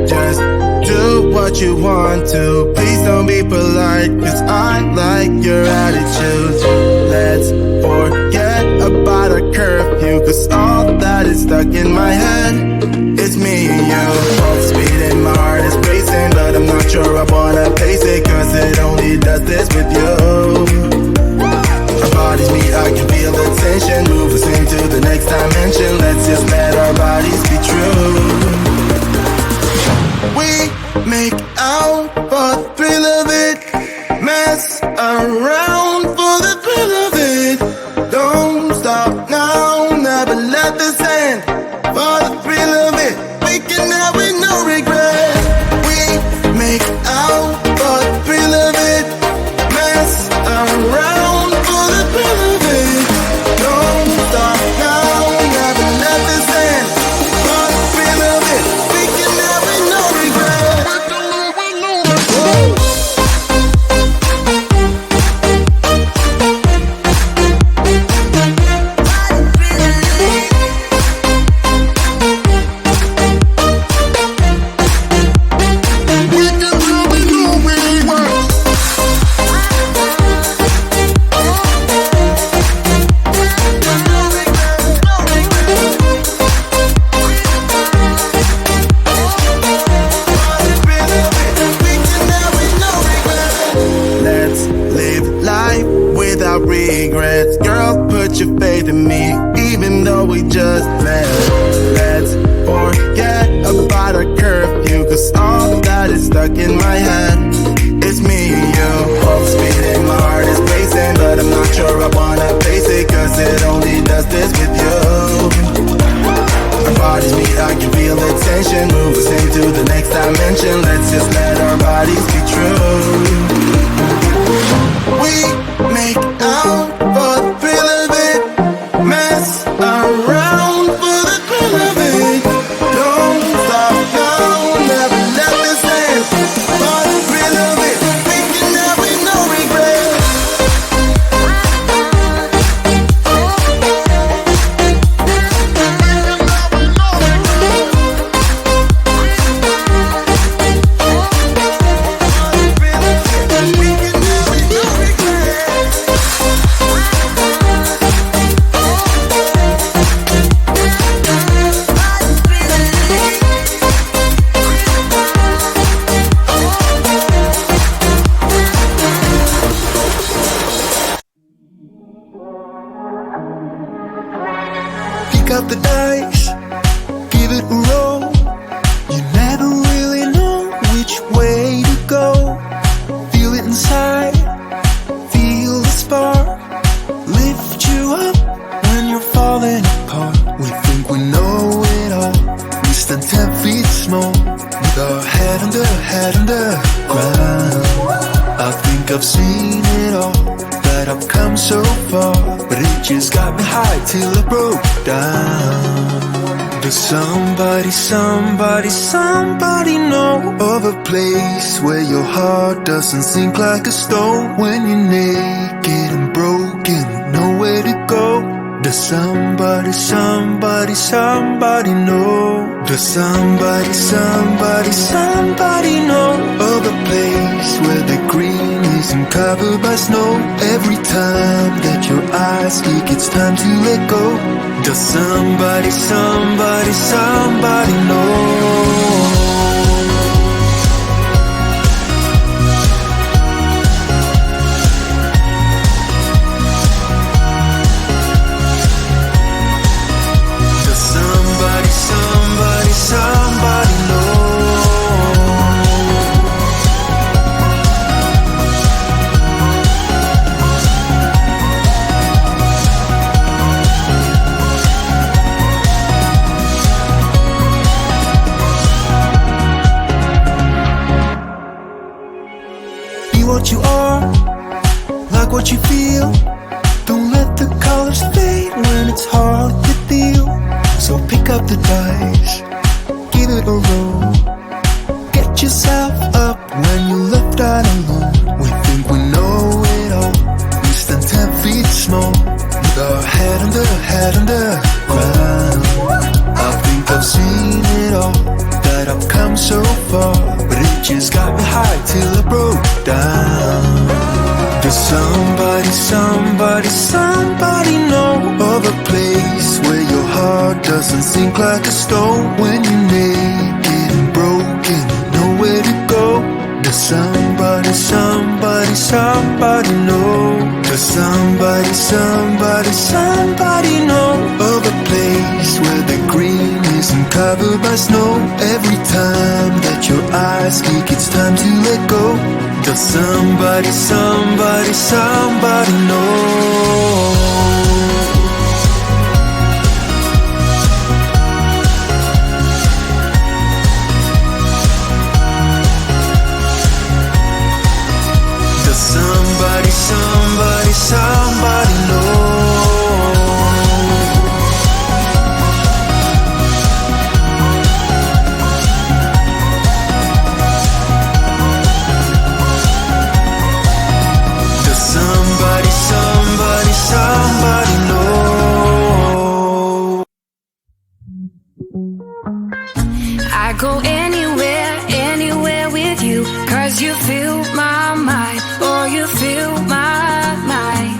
Just do what you want to. Please don't be polite, cause I like your attitude. Let's forget about a curfew, cause all that is stuck in my head is me and you. Full speed and my heart is racing, but I'm not sure I wanna pace it, cause it only does this with you. Our bodies meet, I can feel the tension. Move us into the next dimension. Let's just let our bodies be true. We make out for the thrill of it. Mess around for the thrill of it. Don't stop now, never let this end. For the thrill of it, we can have with no regret. We make out for the thrill of it. Mess around for the thrill of it. Don't stop now, never let this end. For the thrill of it, we can have with no regret. Regrets, girl, put your faith in me, even though we just met. Let's forget about a curfew, cause all that is stuck in my head is me and you. Full speed and my heart is racing, but I'm not sure I wanna face it, cause it only does this with you. Our bodies meet, I can feel the tension. Move us into the next dimension. Let's just let our bodies be true. We make out for the thrill of it. Mess around for the thrill of it. Don't stop now, never let this end. For the thrill of it, we can have with no regret. Pick up the dice, give it a roll. You never really know which way to go. Feel it inside, feel the spark. Lift you up when you're falling apart. We think we know it all. We stand 10 feet small, with our head under ground. I think I've seen it all, that I've come so far, but it just got me high till I broke down. Does somebody know of a place where your heart doesn't sink like a stone? When you're naked and broken, nowhere to go. Does somebody know? Does somebody know of a place where the green isn't covered by snow? Every time that your eyes speak, it's time to let go. Does somebody know? Somebody know. Be what you are, like what you feel. Don't let the colors fade when it's hard to deal. So pick up the dice, give it a roll. Get yourself up when you're left out alone. We think we know it all. We stand 10 feet small, with our head under ground. I think I've seen it all, that I've come so far, but it just got me high till I broke down. Does somebody know of a place where your heart doesn't sink like a stone? When you're naked and broken, nowhere to go. Does somebody know? Does somebody know of a place where the green isn't covered by snow? Every time that your eyes speak, it's time to let go. Does somebody know? Somebody know. Does somebody know? I go anywhere with you, 'cause you fill my mind, or you fill my mind.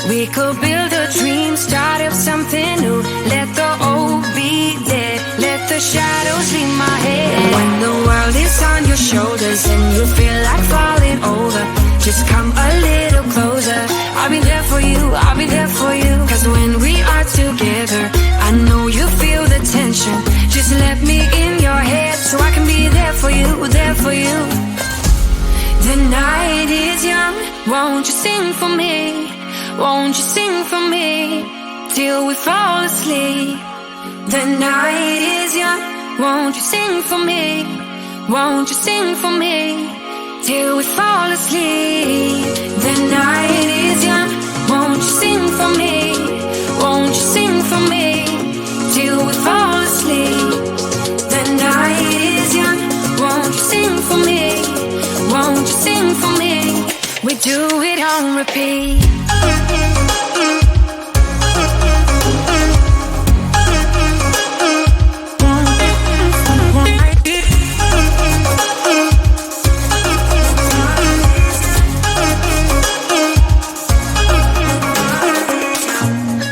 We could build a dream, start up something new. Let the old be dead, let the shadows leave my head. When the world is on your shoulders and you feel like falling over, just come a little closer. I'll be there for you, I'll be there for you. 'Cause when we are together, I know you feel the tension. Just let me in your head so I can be there for you, there for you. The night is young, won't you sing for me? Won't you sing for me till we fall asleep? The night is young, won't you sing for me? Won't you sing for me till we fall asleep? The night is young, won't you sing for me? Won't you sing for me till we fall asleep? The night is young, won't you sing for me? Won't you sing for me? We do it on repeat.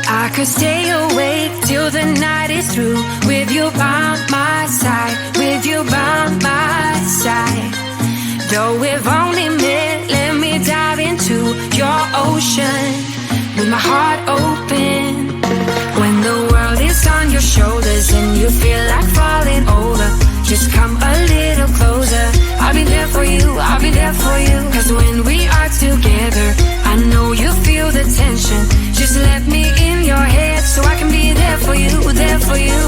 I could stay awake till the night is through, with you by my side, with you by my side. Though we've only met, let me dive into your ocean with my heart open. When the world is on your shoulders and you feel like falling over, just come a little closer. I'll be there for you, I'll be there for you. 'Cause when we are together, I know you feel the tension. Just let me in your head so I can be there for you, there for you.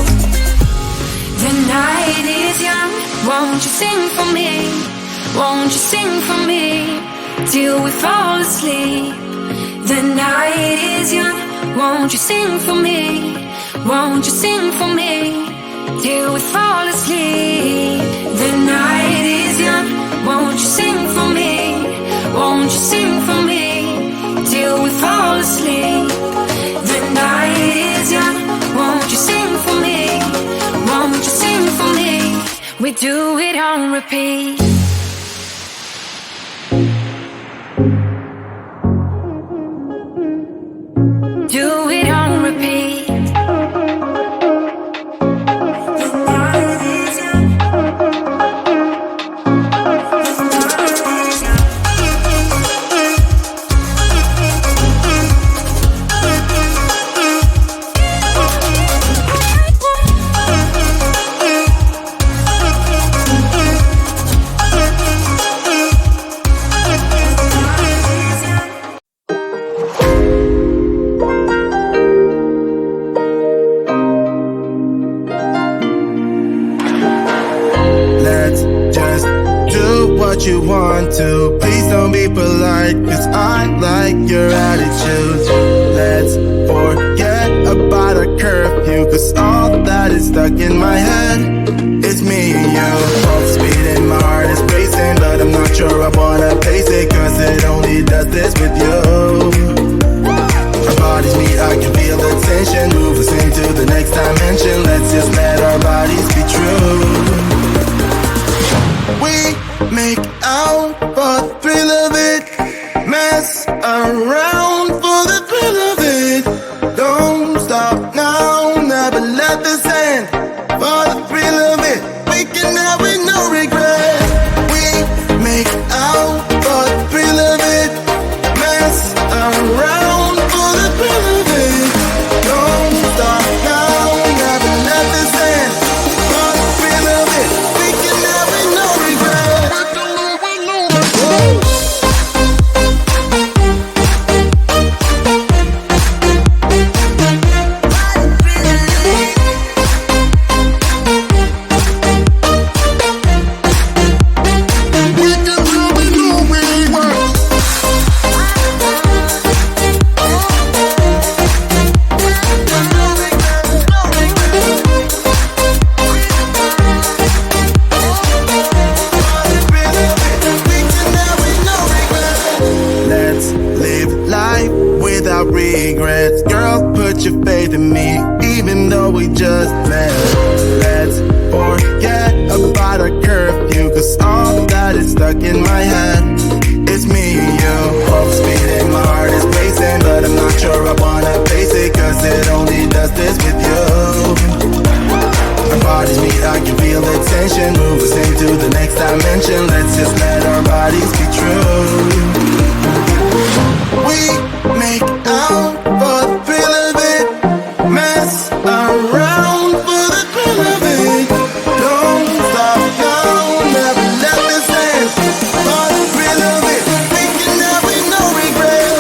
The night is young, won't you sing for me? Won't you sing for me till we fall asleep? The night is young, won't you sing for me? Won't you sing for me till we fall asleep? The night is young, won't you sing for me? Won't you sing for me till we fall asleep? The night is young, won't you sing for me? Won't you sing for me? We do it on repeat. Do it on repeat. You want to, please don't be polite, 'cause I like your attitude. Let's forget about a curfew, 'cause all that is stuck in my head. It's me and you, both speeding, my heart is racing, but I'm not sure I wanna pace it, 'cause it only does this with you. Our bodies meet, I can feel the tension, move us into the next dimension. Let's just let our bodies be true. For the thrill of it, we can have it, no regret. We make out for the thrill of it. Mess around for the thrill of it. Don't stop now, never let this end. For the thrill of it, we can have it, no regret. Let's live life without regrets. Girl, put your faith in me, even though we just met. Let's forget about our curfew, cause all that is stuck in my head. It's me and you, hope speeding, my heart is racing, but I'm not sure I wanna face it, cause it only does this with you. Our bodies meet, I can feel the tension, move us into the next dimension. Let's just let our bodies be true. We make out for the thrill of it. Mess around for the thrill of it. Don't stop now, never let this end. For the thrill of it, we can have it, no regret.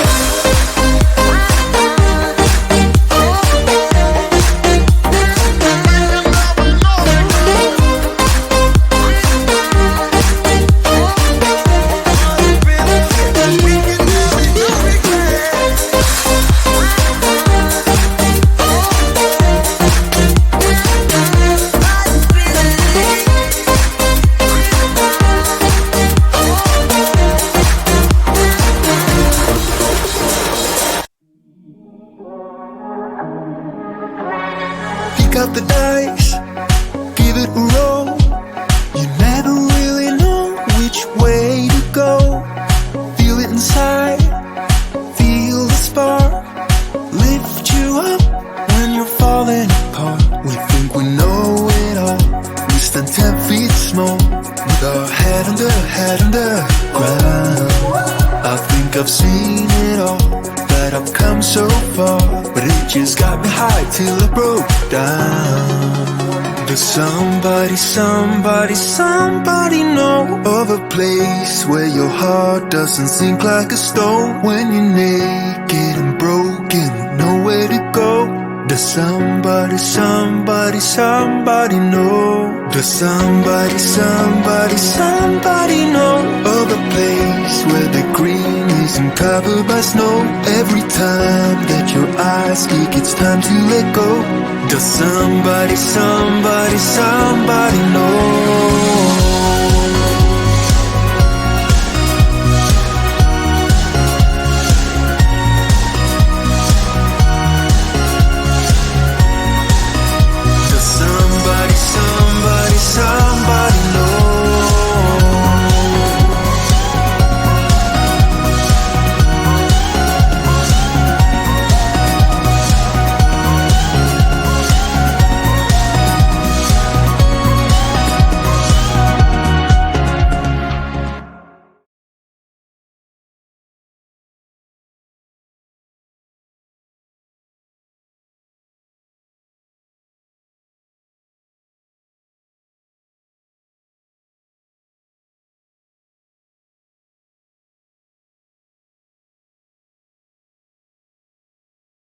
Pick up the dice, give it a roll. You never really know which way to go. Feel it inside, feel the spark. Lift you up when you're falling apart. We think we know it all. We stand 10 feet small, with our head under ground. I think I've seen it all, that I've come so far, but it just got me high till I broke down. Does somebody know of a place where your heart doesn't sink like a stone? When you're naked and broken with nowhere to go. Does somebody know? Does somebody know of a place where the green isn't covered by snow? Every time that your eyes speak, it's time to let go. Does somebody